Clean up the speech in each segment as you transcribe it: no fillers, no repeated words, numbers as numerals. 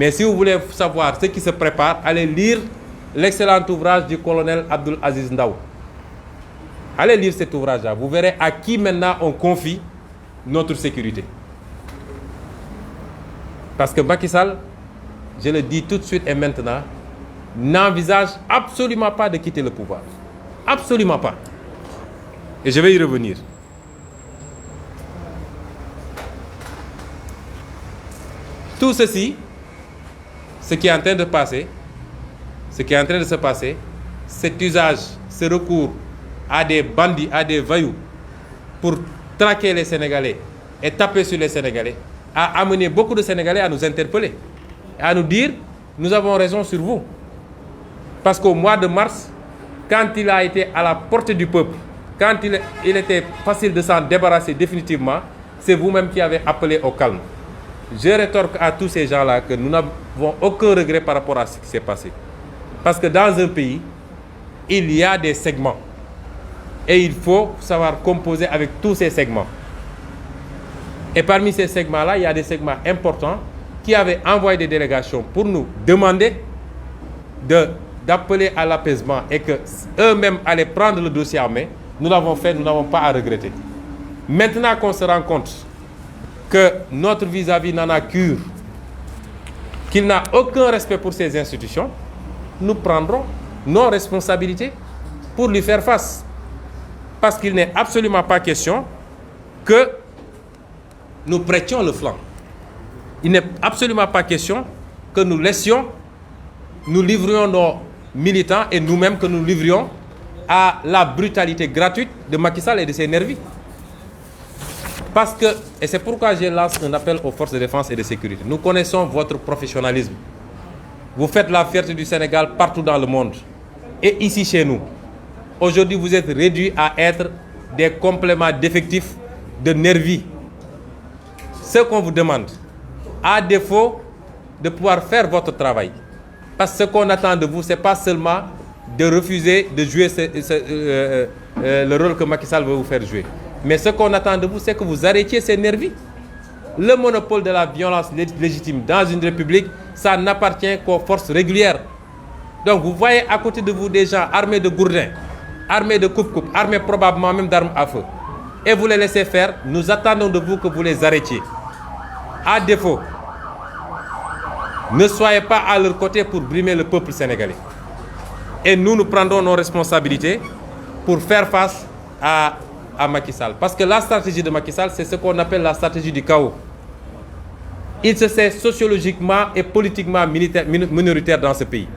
Mais si vous voulez savoir ce qui se prépare, allez lire l'excellent ouvrage du colonel Abdoul Aziz Ndaw. Allez lire cet ouvrage-là. Vous verrez à qui maintenant on confie notre sécurité. Parce que Macky Sall, je le dis tout de suite et maintenant, n'envisage absolument pas de quitter le pouvoir. Absolument pas. Et je vais y revenir. Tout ceci, ce qui est en train de passer, cet usage, ce recours à des bandits, à des voyous pour traquer les Sénégalais et taper sur les Sénégalais, a amené beaucoup de Sénégalais à nous interpeller, à nous dire « nous avons raison sur vous ». Parce qu'au mois de mars, quand il a été à la portée du peuple, quand il était facile de s'en débarrasser définitivement, c'est vous-même qui avez appelé au calme. Je rétorque à tous ces gens-là que nous n'avons aucun regret par rapport à ce qui s'est passé. Parce que dans un pays, il y a des segments. Et il faut savoir composer avec tous ces segments. Et parmi ces segments-là, il y a des segments importants qui avaient envoyé des délégations pour nous demander d'appeler à l'apaisement et qu'eux-mêmes allaient prendre le dossier en main. Nous l'avons fait, nous n'avons pas à regretter. Maintenant qu'on se rend compte que notre vis-à-vis n'en a cure, qu'il n'a aucun respect pour ces institutions, nous prendrons nos responsabilités pour lui faire face. Parce qu'il n'est absolument pas question que nous prêtions le flanc. Il n'est absolument pas question que nous laissions, nous livrions nos militants et nous-mêmes que nous livrions à la brutalité gratuite de Macky Sall et de ses nervis. Parce que, et c'est pourquoi je lance un appel aux forces de défense et de sécurité. Nous connaissons votre professionnalisme. Vous faites la fierté du Sénégal partout dans le monde. Et ici chez nous. Aujourd'hui, vous êtes réduits à être des compléments d'effectifs de nervis. Ce qu'on vous demande, à défaut de pouvoir faire votre travail. Parce que ce qu'on attend de vous, ce n'est pas seulement de refuser de jouer le rôle que Macky Sall veut vous faire jouer. Mais ce qu'on attend de vous, c'est que vous arrêtiez ces nervis. Le monopole de la violence légitime dans une république, ça n'appartient qu'aux forces régulières. Donc vous voyez à côté de vous des gens armés de gourdins, armés de coupe-coupe, armés probablement même d'armes à feu. Et vous les laissez faire, nous attendons de vous que vous les arrêtiez. À défaut, ne soyez pas à leur côté pour brimer le peuple sénégalais. Et nous prendrons nos responsabilités pour faire face à Macky Sall. Parce que la stratégie de Macky Sall, c'est ce qu'on appelle la stratégie du chaos. Il se sait sociologiquement et politiquement minoritaire dans ce pays.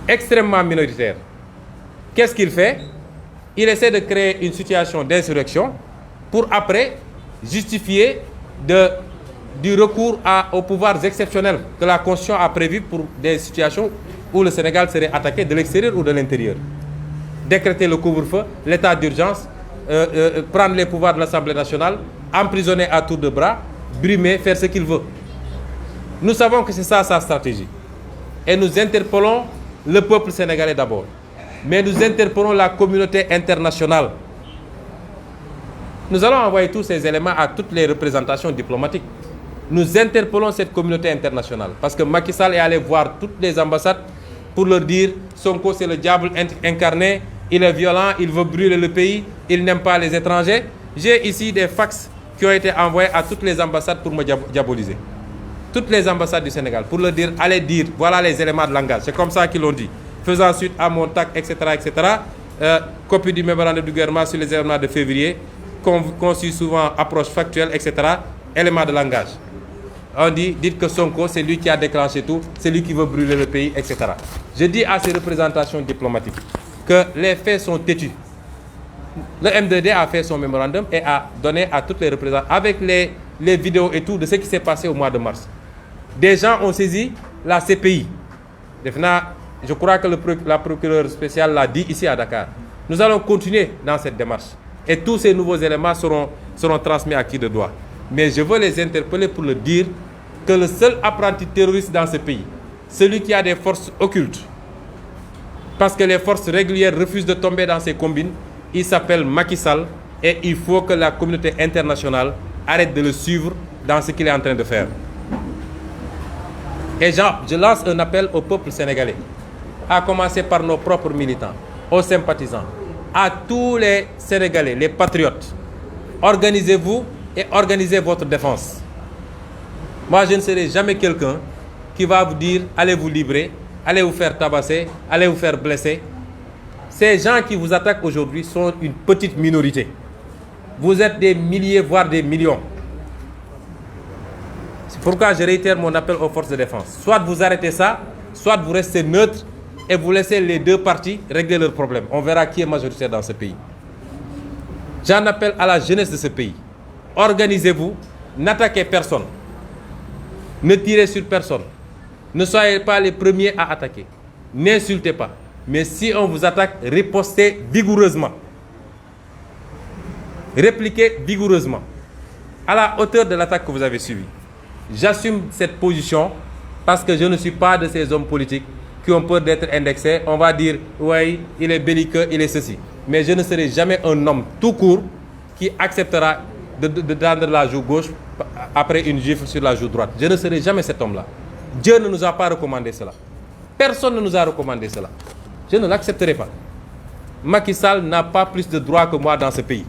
Extrêmement minoritaire. Qu'est-ce qu'il fait? Il essaie de créer une situation d'insurrection pour après justifier du recours aux pouvoirs exceptionnels que la Constitution a prévu pour des situations où le Sénégal serait attaqué de l'extérieur ou de l'intérieur. Décréter le couvre-feu, l'état d'urgence, prendre les pouvoirs de l'Assemblée nationale, emprisonner à tour de bras, brimer, faire ce qu'il veut. Nous savons que c'est ça sa stratégie. Et nous interpellons le peuple sénégalais d'abord. Mais nous interpellons la communauté internationale. Nous allons envoyer tous ces éléments à toutes les représentations diplomatiques. Nous interpellons cette communauté internationale. Parce que Macky Sall est allé voir toutes les ambassades pour leur dire « Sonko, c'est le diable incarné, il est violent, il veut brûler le pays, il n'aime pas les étrangers. » J'ai ici des fax qui ont été envoyés à toutes les ambassades pour me diaboliser. Toutes les ambassades du Sénégal, pour leur dire « Allez dire, voilà les éléments de langage. » C'est comme ça qu'ils l'ont dit. Faisant suite à mon TAC, etc., etc. Copie du mémorandum du gouvernement sur les événements de février, conçu souvent approche factuelle, etc. Éléments de langage. On dit, dites que Sonko, c'est lui qui a déclenché tout, c'est lui qui veut brûler le pays, etc. Je dis à ces représentations diplomatiques que les faits sont têtus. Le M2D a fait son mémorandum et a donné à toutes les représentations, avec les vidéos et tout, de ce qui s'est passé au mois de mars. Des gens ont saisi la CPI. Je crois que la procureure spéciale l'a dit ici à Dakar. Nous allons continuer dans cette démarche. Et tous ces nouveaux éléments seront transmis à qui de droit. Mais je veux les interpeller pour leur dire que le seul apprenti terroriste dans ce pays, celui qui a des forces occultes, parce que les forces régulières refusent de tomber dans ces combines, il s'appelle Macky Sall et il faut que la communauté internationale arrête de le suivre dans ce qu'il est en train de faire. Et je lance un appel au peuple sénégalais, à commencer par nos propres militants, aux sympathisants, à tous les Sénégalais, les patriotes. Organisez-vous et organisez votre défense. Moi, je ne serai jamais quelqu'un qui va vous dire « allez vous livrer, allez vous faire tabasser, allez vous faire blesser ». Ces gens qui vous attaquent aujourd'hui sont une petite minorité. Vous êtes des milliers, voire des millions. C'est pourquoi je réitère mon appel aux forces de défense. Soit vous arrêtez ça, soit vous restez neutre et vous laissez les deux parties régler leurs problèmes. On verra qui est majoritaire dans ce pays. J'en appelle à la jeunesse de ce pays. Organisez-vous, n'attaquez personne. Ne tirez sur personne. Ne soyez pas les premiers à attaquer. N'insultez pas. Mais si on vous attaque, ripostez vigoureusement. Répliquez vigoureusement. À la hauteur de l'attaque que vous avez subie. J'assume cette position parce que je ne suis pas de ces hommes politiques qui ont peur d'être indexés. On va dire, oui, il est belliqueux, il est ceci. Mais je ne serai jamais un homme tout court qui acceptera de tendre la joue gauche après une gifle sur la joue droite. Je ne serai jamais cet homme-là. Dieu ne nous a pas recommandé cela. Personne ne nous a recommandé cela. Je ne l'accepterai pas. Macky Sall n'a pas plus de droits que moi dans ce pays.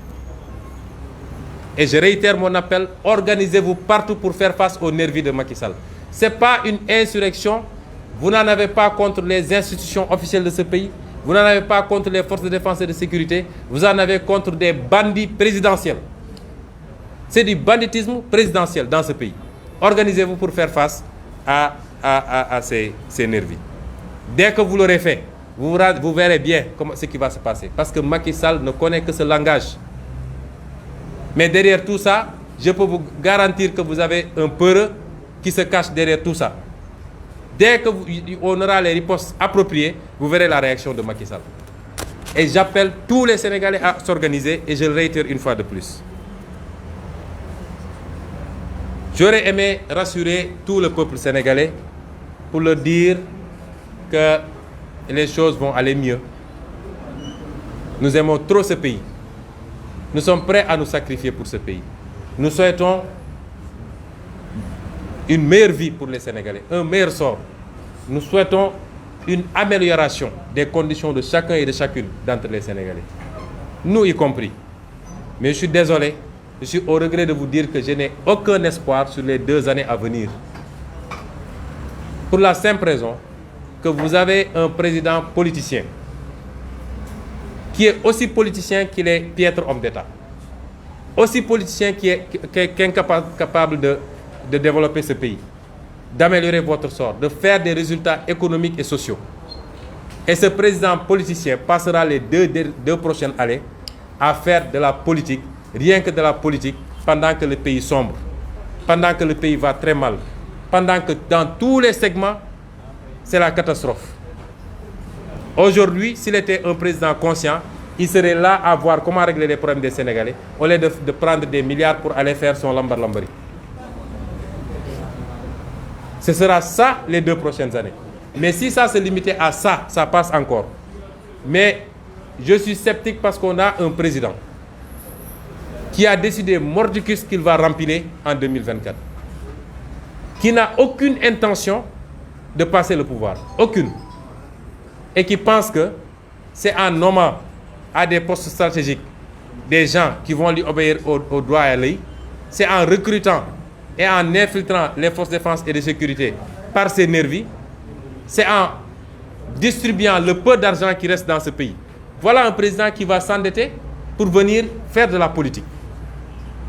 Et je réitère mon appel, organisez-vous partout pour faire face aux nervis de Macky Sall. Ce n'est pas une insurrection. Vous n'en avez pas contre les institutions officielles de ce pays. Vous n'en avez pas contre les forces de défense et de sécurité. Vous en avez contre des bandits présidentiels. C'est du banditisme présidentiel dans ce pays. Organisez-vous pour faire face à ces nervis. Dès que vous l'aurez fait, vous verrez bien ce qui va se passer. Parce que Macky Sall ne connaît que ce langage. Mais derrière tout ça, je peux vous garantir que vous avez un peureux qui se cache derrière tout ça. Dès qu'on aura les ripostes appropriées, vous verrez la réaction de Macky Sall. Et j'appelle tous les Sénégalais à s'organiser et je le réitère une fois de plus. J'aurais aimé rassurer tout le peuple sénégalais pour leur dire que les choses vont aller mieux. Nous aimons trop ce pays. Nous sommes prêts à nous sacrifier pour ce pays. Nous souhaitons une meilleure vie pour les Sénégalais, un meilleur sort. Nous souhaitons une amélioration des conditions de chacun et de chacune d'entre les Sénégalais. Nous y compris. Mais je suis désolé, je suis au regret de vous dire que je n'ai aucun espoir sur les 2 années à venir. Pour la simple raison que vous avez un président politicien qui est aussi politicien qu'il est piètre homme d'État. Aussi politicien qui est incapable de développer ce pays, d'améliorer votre sort, de faire des résultats économiques et sociaux. Et ce président politicien passera les deux prochaines années à faire de la politique, rien que de la politique, pendant que le pays sombre, pendant que le pays va très mal, pendant que dans tous les segments, c'est la catastrophe. Aujourd'hui, s'il était un président conscient, il serait là à voir comment régler les problèmes des Sénégalais, au lieu de prendre des milliards pour aller faire son lambar-lambari. Ce sera ça les 2 prochaines années. Mais si ça se limitait à ça, ça passe encore. Mais je suis sceptique parce qu'on a un président qui a décidé mordicus qu'il va rempiler en 2024. Qui n'a aucune intention de passer le pouvoir. Aucune. Et qui pense que c'est en nommant à des postes stratégiques des gens qui vont lui obéir au droit à l'œil, c'est en recrutant et en infiltrant les forces de défense et de sécurité par ces nervis, c'est en distribuant le peu d'argent qui reste dans ce pays. Voilà un président qui va s'endetter pour venir faire de la politique.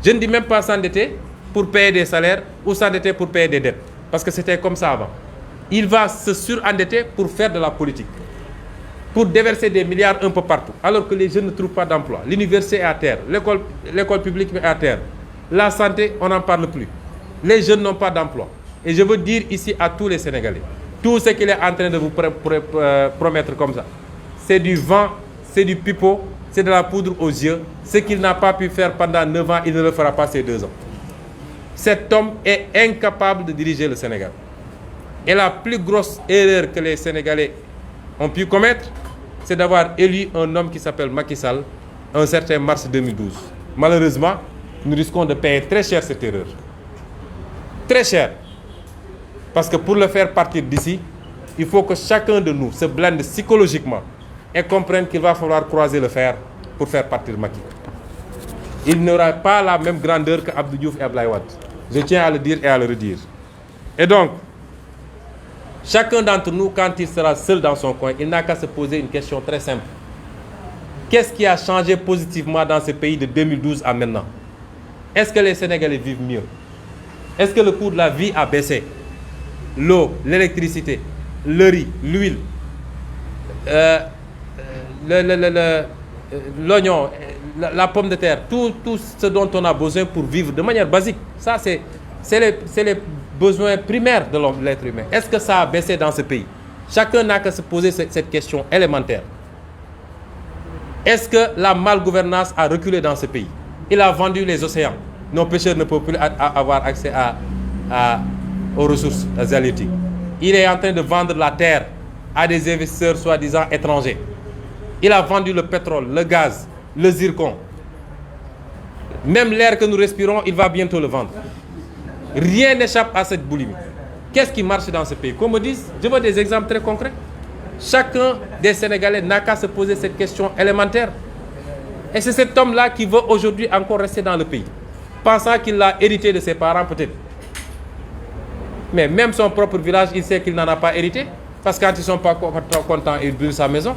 Je ne dis même pas s'endetter pour payer des salaires ou s'endetter pour payer des dettes, parce que c'était comme ça avant. Il va se surendetter pour faire de la politique, pour déverser des milliards un peu partout, alors que les jeunes ne trouvent pas d'emploi. L'université est à terre, l'école publique est à terre, la santé, on n'en parle plus. Les jeunes n'ont pas d'emploi. Et je veux dire ici à tous les Sénégalais, tout ce qu'il est en train de vous promettre comme ça, c'est du vent, c'est du pipeau, c'est de la poudre aux yeux. Ce qu'il n'a pas pu faire pendant 9 ans, il ne le fera pas ces 2 ans. Cet homme est incapable de diriger le Sénégal. Et la plus grosse erreur que les Sénégalais ont pu commettre, c'est d'avoir élu un homme qui s'appelle Macky Sall un certain mars 2012. Malheureusement, nous risquons de payer très cher cette erreur. Très cher. Parce que pour le faire partir d'ici, il faut que chacun de nous se blinde psychologiquement et comprenne qu'il va falloir croiser le fer pour faire partir Macky. Il n'aura pas la même grandeur que Abdou Diouf et Abdoulaye Wade. Je tiens à le dire et à le redire. Et donc, chacun d'entre nous, quand il sera seul dans son coin, il n'a qu'à se poser une question très simple. Qu'est-ce qui a changé positivement dans ce pays de 2012 à maintenant? Est-ce que les Sénégalais vivent mieux? Est-ce que le coût de la vie a baissé? L'eau, l'électricité, le riz, l'huile, l'oignon, la pomme de terre, tout ce dont on a besoin pour vivre de manière basique. Ça, c'est les besoins primaires de l'être humain. Est-ce que ça a baissé dans ce pays? Chacun n'a qu'à se poser cette question élémentaire. Est-ce que la malgouvernance a reculé dans ce pays? Il a vendu les océans. Nos pêcheurs ne peuvent plus avoir accès aux ressources halieutiques. Il est en train de vendre la terre à des investisseurs soi-disant étrangers. Il a vendu le pétrole, le gaz, le zircon. Même l'air que nous respirons, il va bientôt le vendre. Rien n'échappe à cette boulimie. Qu'est-ce qui marche dans ce pays? Qu'on me dise, je veux des exemples très concrets. Chacun des Sénégalais n'a qu'à se poser cette question élémentaire. Et c'est cet homme-là qui veut aujourd'hui encore rester dans le pays, pensant qu'il l'a hérité de ses parents peut-être. Mais même son propre village, il sait qu'il n'en a pas hérité. Parce que quand ils ne sont pas contents, ils brûlent sa maison.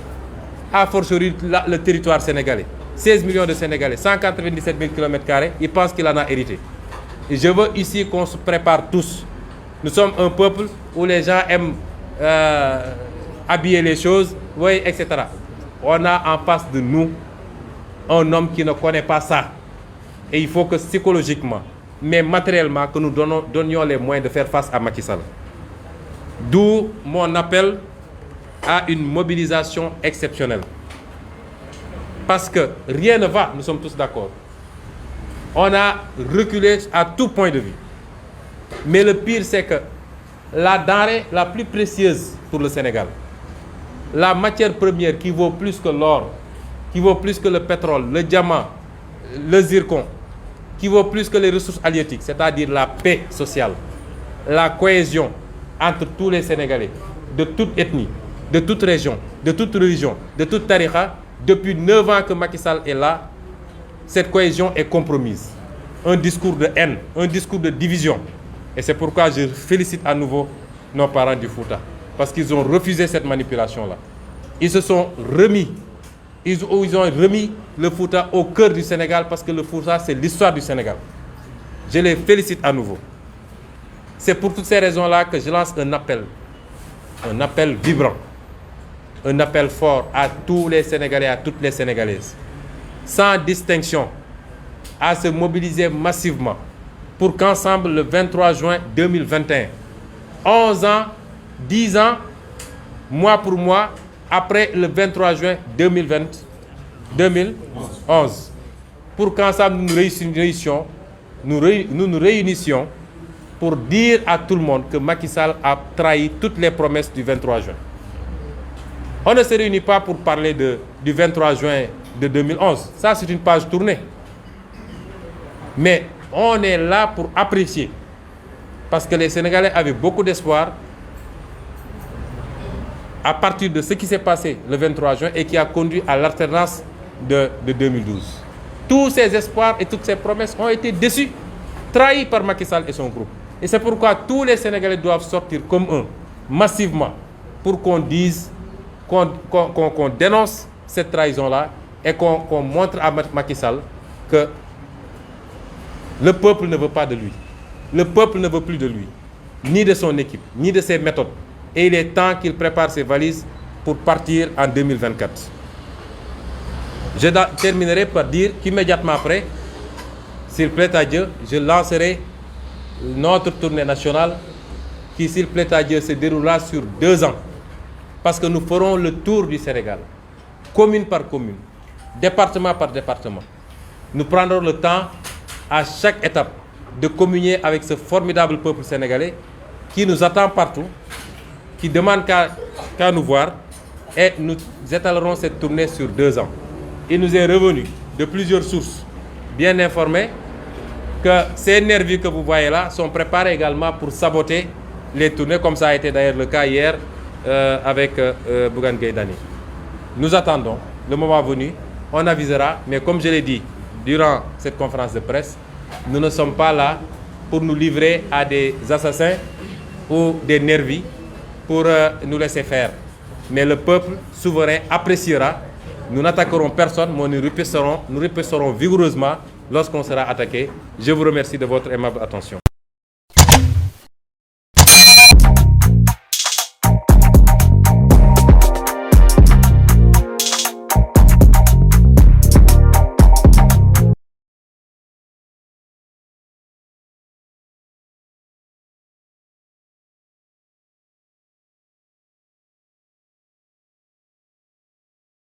A fortiori, le territoire sénégalais. 16 millions de Sénégalais, 197 000 km², ils pensent qu'il en a hérité. Et je veux ici qu'on se prépare tous. Nous sommes un peuple où les gens aiment habiller les choses, oui, etc. On a en face de nous un homme qui ne connaît pas ça. Et il faut que psychologiquement, mais matériellement, que nous donnions les moyens de faire face à Macky Sall. D'où mon appel à une mobilisation exceptionnelle. Parce que rien ne va, nous sommes tous d'accord. On a reculé à tout point de vue. Mais le pire, c'est que la denrée la plus précieuse pour le Sénégal, la matière première qui vaut plus que l'or, qui vaut plus que le pétrole, le diamant, le zircon, qui vaut plus que les ressources halieutiques, c'est-à-dire la paix sociale, la cohésion entre tous les Sénégalais, de toute ethnie, de toute région, de toute religion, de toute tariqa. Depuis 9 ans que Macky Sall est là, cette cohésion est compromise. Un discours de haine, un discours de division. Et c'est pourquoi je félicite à nouveau nos parents du Fouta. Parce qu'ils ont refusé cette manipulation-là. Ils se sont remis. Ils ont remis le Fouta au cœur du Sénégal parce que le Fouta, c'est l'histoire du Sénégal. Je les félicite à nouveau. C'est pour toutes ces raisons-là que je lance un appel vibrant, un appel fort à tous les Sénégalais, à toutes les Sénégalaises, sans distinction, à se mobiliser massivement pour qu'ensemble, le 23 juin 2021, 11 ans, 10 ans, mois pour mois, après le 23 juin 2011, pour qu'ensemble nous nous réunissions pour dire à tout le monde que Macky Sall a trahi toutes les promesses du 23 juin. On ne se réunit pas pour parler du 23 juin de 2011. Ça, c'est une page tournée. Mais on est là pour apprécier. Parce que les Sénégalais avaient beaucoup d'espoir à partir de ce qui s'est passé le 23 juin et qui a conduit à l'alternance de 2012. Tous ces espoirs et toutes ces promesses ont été déçus, trahis par Macky Sall et son groupe. Et c'est pourquoi tous les Sénégalais doivent sortir comme un, massivement, pour qu'on dise, qu'on dénonce cette trahison-là et qu'on montre à Macky Sall que le peuple ne veut pas de lui. Le peuple ne veut plus de lui, ni de son équipe, ni de ses méthodes. Et il est temps qu'il prépare ses valises pour partir en 2024. Je terminerai par dire qu'immédiatement après, s'il plaît à Dieu, je lancerai notre tournée nationale qui, s'il plaît à Dieu, se déroulera sur 2 ans. Parce que nous ferons le tour du Sénégal, commune par commune, département par département. Nous prendrons le temps, à chaque étape, de communier avec ce formidable peuple sénégalais qui nous attend partout, qui demande qu'à nous voir, et nous étalerons cette tournée sur 2 ans. Il nous est revenu de plusieurs sources bien informées que ces nervis que vous voyez là sont préparés également pour saboter les tourner, comme ça a été d'ailleurs le cas hier avec Bougane Gueye Dany. Nous attendons le moment venu, on avisera, mais comme je l'ai dit durant cette conférence de presse, nous ne sommes pas là pour nous livrer à des assassins ou des nervis pour nous laisser faire. Mais le peuple souverain appréciera. Nous n'attaquerons personne, mais nous riposterons vigoureusement lorsqu'on sera attaqué. Je vous remercie de votre aimable attention.